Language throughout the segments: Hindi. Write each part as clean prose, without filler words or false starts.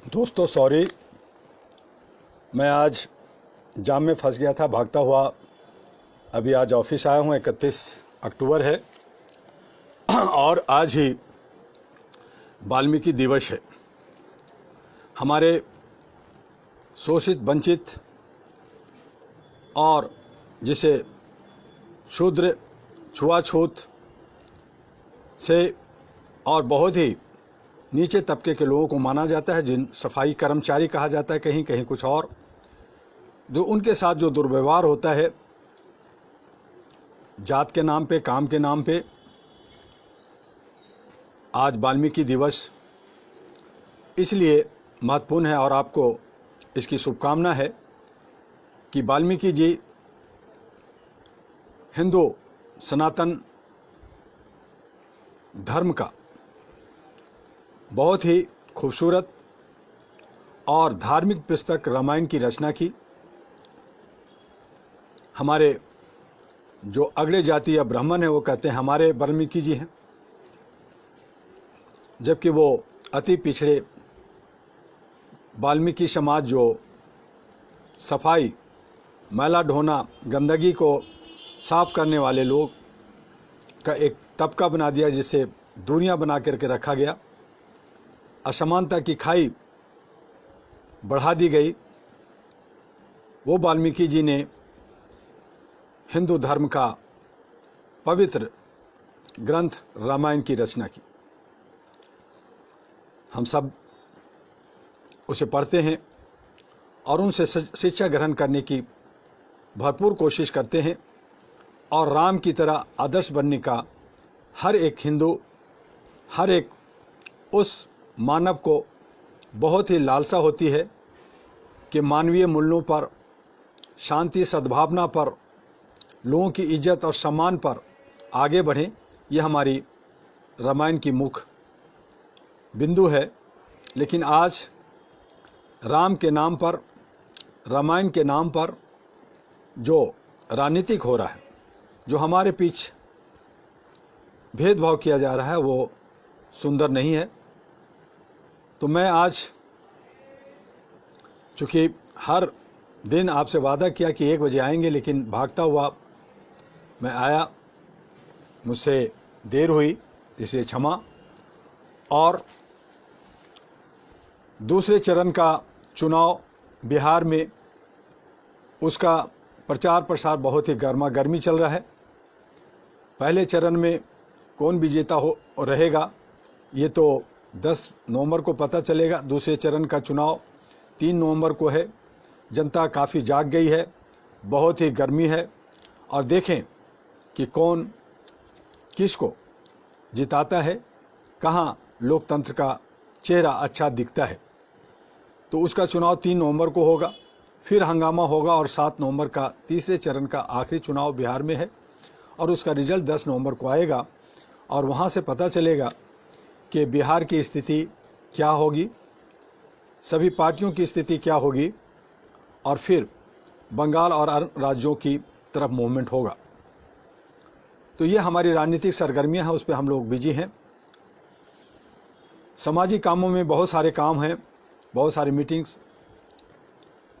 दोस्तों सॉरी, मैं आज जाम में फंस गया था भागता हुआ। अभी आज ऑफिस आया हूँ। 31 अक्टूबर है और आज ही वाल्मीकि दिवस है। हमारे शोषित, वंचित और जिसे शूद्र, छुआछूत से और बहुत ही नीचे तबके के लोगों को माना जाता है, जिन सफाई कर्मचारी कहा जाता है, कहीं कहीं कुछ और, जो उनके साथ जो दुर्व्यवहार होता है जात के नाम पे, काम के नाम पे। आज वाल्मीकि दिवस इसलिए महत्वपूर्ण है और आपको इसकी शुभकामना है कि वाल्मीकि जी हिंदू सनातन धर्म का बहुत ही खूबसूरत और धार्मिक पुस्तक रामायण की रचना की। हमारे जो अगले जाति या ब्राह्मण है वो कहते हैं हमारे वाल्मीकि जी हैं, जबकि वो अति पिछड़े वाल्मीकि समाज जो सफाई, मैला ढोना, गंदगी को साफ करने वाले लोग का एक तबका बना दिया, जिससे दूरियां बना करके रखा गया, असमानता की खाई बढ़ा दी गई। वो वाल्मीकि जी ने हिंदू धर्म का पवित्र ग्रंथ रामायण की रचना की। हम सब उसे पढ़ते हैं और उनसे शिक्षा ग्रहण करने की भरपूर कोशिश करते हैं और राम की तरह आदर्श बनने का हर एक हिंदू, हर एक उस मानव को बहुत ही लालसा होती है कि मानवीय मूल्यों पर, शांति, सद्भावना पर, लोगों की इज्जत और सम्मान पर आगे बढ़ें। यह हमारी रामायण की मुख्य बिंदु है। लेकिन आज राम के नाम पर, रामायण के नाम पर जो राजनीतिक हो रहा है, जो हमारे पीछे भेदभाव किया जा रहा है, वो सुंदर नहीं है। तो मैं आज, चूँकि हर दिन आपसे वादा किया कि 1 बजे आएंगे, लेकिन भागता हुआ मैं आया, मुझसे देर हुई, इसलिए क्षमा। और दूसरे चरण का चुनाव बिहार में, उसका प्रचार प्रसार बहुत ही गर्मा गर्मी चल रहा है। पहले चरण में कौन विजेता हो रहेगा ये तो 10 नवंबर को पता चलेगा। दूसरे चरण का चुनाव 3 नवंबर को है। जनता काफ़ी जाग गई है, बहुत ही गर्मी है, और देखें कि कौन किसको जिताता है, कहाँ लोकतंत्र का चेहरा अच्छा दिखता है। तो उसका चुनाव 3 नवंबर को होगा, फिर हंगामा होगा और 7 नवंबर का तीसरे चरण का आखिरी चुनाव बिहार में है, और उसका रिजल्ट 10 नवंबर को आएगा और वहाँ से पता चलेगा कि बिहार की स्थिति क्या होगी, सभी पार्टियों की स्थिति क्या होगी, और फिर बंगाल और अन्य राज्यों की तरफ मूवमेंट होगा। तो ये हमारी राजनीतिक सरगर्मियां हैं, उस पर हम लोग बिजी हैं। सामाजिक कामों में बहुत सारे काम हैं, बहुत सारी मीटिंग्स,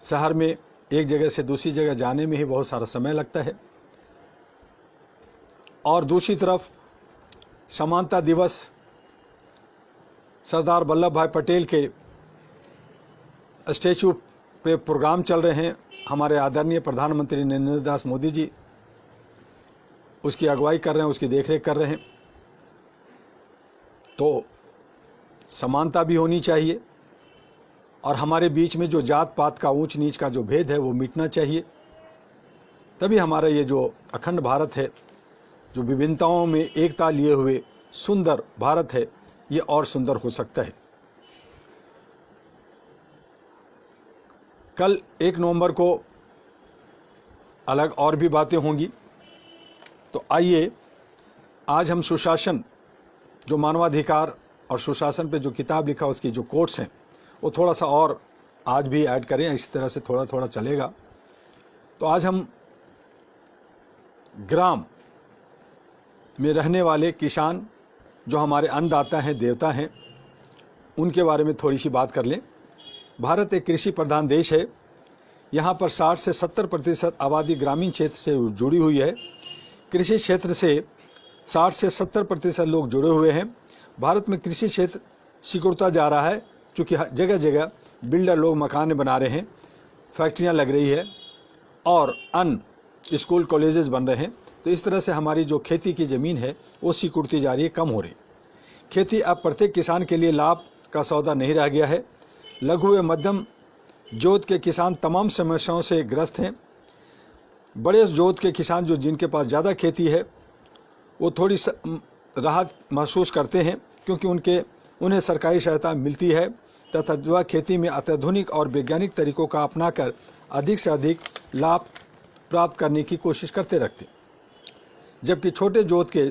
शहर में एक जगह से दूसरी जगह जाने में ही बहुत सारा समय लगता है। और दूसरी तरफ समानता दिवस, सरदार वल्लभ भाई पटेल के स्टैचू पे प्रोग्राम चल रहे हैं। हमारे आदरणीय प्रधानमंत्री नरेंद्र दास मोदी जी उसकी अगुवाई कर रहे हैं, उसकी देखरेख कर रहे हैं। तो समानता भी होनी चाहिए और हमारे बीच में जो जात पात का, ऊंच नीच का जो भेद है वो मिटना चाहिए। तभी हमारा ये जो अखंड भारत है, जो विभिन्नताओं में एकता लिए हुए सुंदर भारत है, ये और सुंदर हो सकता है। कल 1 नवंबर को अलग और भी बातें होंगी। तो आइए आज हम सुशासन, जो मानवाधिकार और सुशासन पे जो किताब लिखा, उसकी जो कोट्स हैं, वो थोड़ा सा और आज भी ऐड करें। इस तरह से थोड़ा थोड़ा चलेगा। तो आज हम ग्राम में रहने वाले किसान, जो हमारे अन्नदाता हैं, देवता हैं, उनके बारे में थोड़ी सी बात कर लें। भारत एक कृषि प्रधान देश है। यहाँ पर 60 से 70% आबादी ग्रामीण क्षेत्र से जुड़ी हुई है। कृषि क्षेत्र से 60 से 70% लोग जुड़े हुए हैं। भारत में कृषि क्षेत्र सिकुड़ता जा रहा है, क्योंकि जगह जगह बिल्डर लोग मकान बना रहे हैं, फैक्ट्रियाँ लग रही है और अन्य स्कूल कॉलेजेस बन रहे हैं। तो इस तरह से हमारी जो खेती की ज़मीन है वो सिकुड़ती जा रही है, कम हो रही। खेती अब प्रत्येक किसान के लिए लाभ का सौदा नहीं रह गया है। लघु व मध्यम जोत के किसान तमाम समस्याओं से ग्रस्त हैं। बड़े जोत के किसान जो जिनके पास ज़्यादा खेती है वो थोड़ी राहत महसूस करते हैं, क्योंकि उन्हें सरकारी सहायता मिलती है तथा वह खेती में अत्याधुनिक और वैज्ञानिक तरीकों का अपनाकर अधिक से अधिक लाभ प्राप्त करने की कोशिश करते रहते। जबकि छोटे जोत के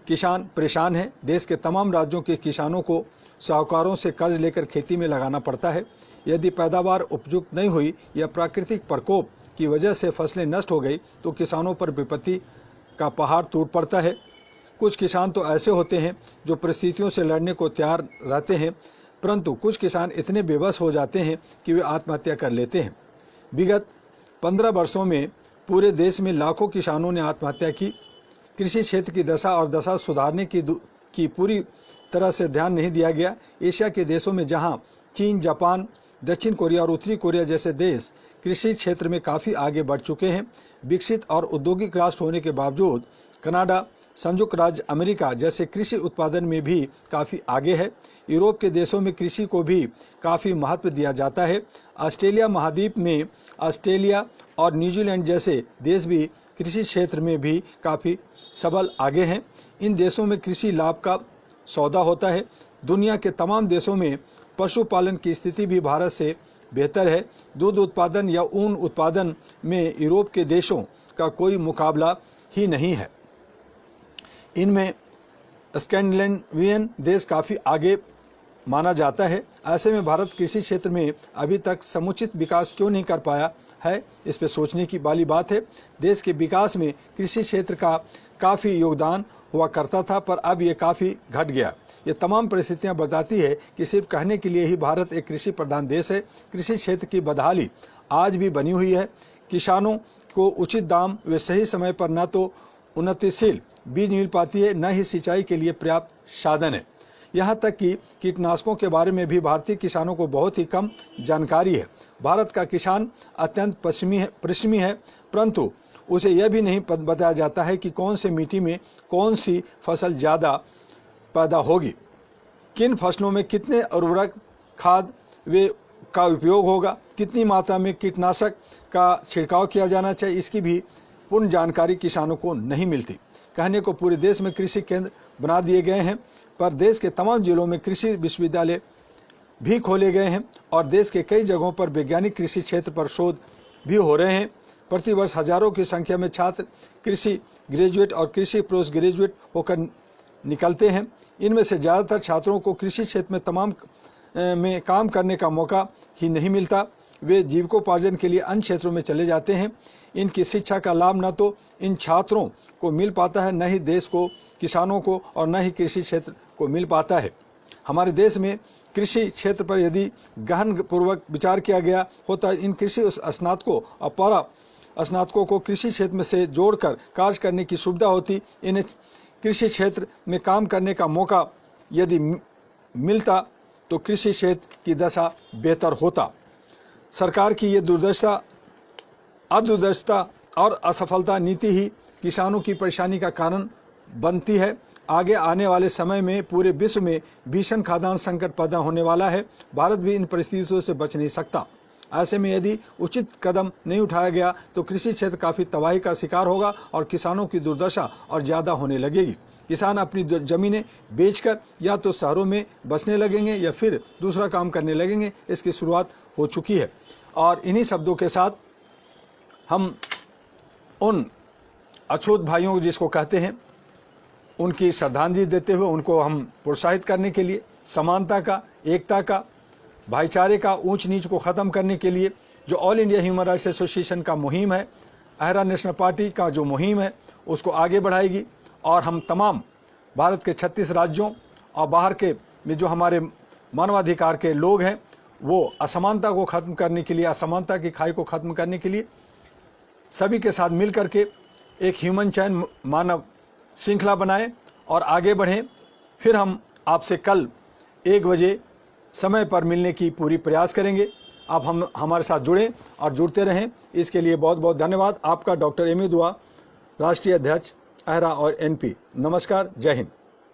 किसान परेशान हैं। देश के तमाम राज्यों के किसानों को साहूकारों से कर्ज लेकर खेती में लगाना पड़ता है। यदि पैदावार उपयुक्त नहीं हुई या प्राकृतिक प्रकोप की वजह से फसलें नष्ट हो गई तो किसानों पर विपत्ति का पहाड़ टूट पड़ता है। कुछ किसान तो ऐसे होते हैं जो परिस्थितियों से लड़ने को तैयार रहते हैं, परंतु कुछ किसान इतने बेबस हो जाते हैं कि वे आत्महत्या कर लेते हैं। विगत 15 वर्षों में पूरे देश में लाखों किसानों ने आत्महत्या की। कृषि क्षेत्र की दशा सुधारने की पूरी तरह से ध्यान नहीं दिया गया। एशिया के देशों में जहां चीन, जापान, दक्षिण कोरिया और उत्तरी कोरिया जैसे देश कृषि क्षेत्र में काफ़ी आगे बढ़ चुके हैं, विकसित और औद्योगिक राष्ट्र होने के बावजूद कनाडा, संयुक्त राज्य अमेरिका जैसे कृषि उत्पादन में भी काफ़ी आगे है। यूरोप के देशों में कृषि को भी काफ़ी महत्व दिया जाता है। ऑस्ट्रेलिया महाद्वीप में ऑस्ट्रेलिया और न्यूजीलैंड जैसे देश भी कृषि क्षेत्र में भी काफ़ी सबल आगे हैं। इन देशों में कृषि लाभ का सौदा होता है। दुनिया के तमाम देशों में पशुपालन की स्थिति भी भारत से बेहतर है। दूध उत्पादन या ऊन उत्पादन में यूरोप के देशों का कोई मुकाबला ही नहीं है। इनमें स्कैंडिनेवियन देश काफ़ी आगे माना जाता है। ऐसे में भारत कृषि क्षेत्र में अभी तक समुचित विकास क्यों नहीं कर पाया है, इस पर सोचने की वाली बात है। देश के विकास में कृषि क्षेत्र का काफ़ी योगदान हुआ करता था, पर अब ये काफ़ी घट गया। ये तमाम परिस्थितियां बताती है कि सिर्फ कहने के लिए ही भारत एक कृषि प्रधान देश है। कृषि क्षेत्र की बदहाली आज भी बनी हुई है। किसानों को उचित दाम व सही समय पर न तो उन्नतिशील बीज मिल पाती है, न ही सिंचाई के लिए पर्याप्त साधन है। यहाँ तक कि कीटनाशकों के बारे में भी भारतीय किसानों को बहुत ही कम जानकारी है। भारत का किसान अत्यंत परिश्रमी है, परंतु उसे यह भी नहीं बताया जाता है कि कौन से मिट्टी में कौन सी फसल ज़्यादा पैदा होगी, किन फसलों में कितने उर्वरक खाद वे का उपयोग होगा, कितनी मात्रा में कीटनाशक का छिड़काव किया जाना चाहिए, इसकी भी पूर्ण जानकारी किसानों को नहीं मिलती। कहने को पूरे देश में कृषि केंद्र बना दिए गए हैं, पर देश के तमाम जिलों में कृषि विश्वविद्यालय भी खोले गए हैं और देश के कई जगहों पर वैज्ञानिक कृषि क्षेत्र पर शोध भी हो रहे हैं। प्रतिवर्ष हजारों की संख्या में छात्र कृषि ग्रेजुएट और कृषि पोस्ट ग्रेजुएट होकर निकलते हैं। इनमें से ज़्यादातर छात्रों को कृषि क्षेत्र में काम करने का मौका ही नहीं मिलता। वे जीविकोपार्जन के लिए अन्य क्षेत्रों में चले जाते हैं। इनकी शिक्षा का लाभ न तो इन छात्रों को मिल पाता है, न ही देश को, किसानों को, और न ही कृषि क्षेत्र को मिल पाता है। हमारे देश में कृषि क्षेत्र पर यदि गहन पूर्वक विचार किया गया होता, इन कृषि स्नातकों और पारा स्नातकों को कृषि क्षेत्र में से जोड़कर कार्य करने की सुविधा होती। इन्हें कृषि क्षेत्र में काम करने का मौका यदि मिलता तो कृषि क्षेत्र की दशा बेहतर होता। सरकार की ये अदूरदर्शिता और असफलता नीति ही किसानों की परेशानी का कारण बनती है। आगे आने वाले समय में पूरे विश्व में भीषण खाद्यान्न संकट पैदा होने वाला है। भारत भी इन परिस्थितियों से बच नहीं सकता। ऐसे में यदि उचित कदम नहीं उठाया गया तो कृषि क्षेत्र काफ़ी तबाही का शिकार होगा और किसानों की दुर्दशा और ज़्यादा होने लगेगी। किसान अपनी ज़मीनें बेचकर या तो शहरों में बसने लगेंगे या फिर दूसरा काम करने लगेंगे। इसकी शुरुआत हो चुकी है। और इन्हीं शब्दों के साथ हम उन अछूत भाइयों जिसको कहते हैं, उनकी श्रद्धांजलि देते हुए उनको हम प्रोत्साहित करने के लिए समानता का, एकता का, भाईचारे का, ऊंच नीच को ख़त्म करने के लिए जो all India human rights association का मुहिम है, अहरा नेशनल पार्टी का जो मुहिम है, उसको आगे बढ़ाएगी। और हम तमाम भारत के 36 राज्यों और बाहर के में जो हमारे मानवाधिकार के लोग हैं वो असमानता को ख़त्म करने के लिए, असमानता की खाई को ख़त्म करने के लिए सभी के साथ मिल करके एक ह्यूमन चैन मानव श्रृंखला बनाएं और आगे बढ़ें। फिर हम आपसे कल 1 बजे समय पर मिलने की पूरी प्रयास करेंगे। आप हमारे साथ जुड़ें और जुड़ते रहें। इसके लिए बहुत बहुत धन्यवाद। आपका डॉक्टर एमी दुआ, राष्ट्रीय अध्यक्ष अहरा और एनपी। नमस्कार, जय हिंद।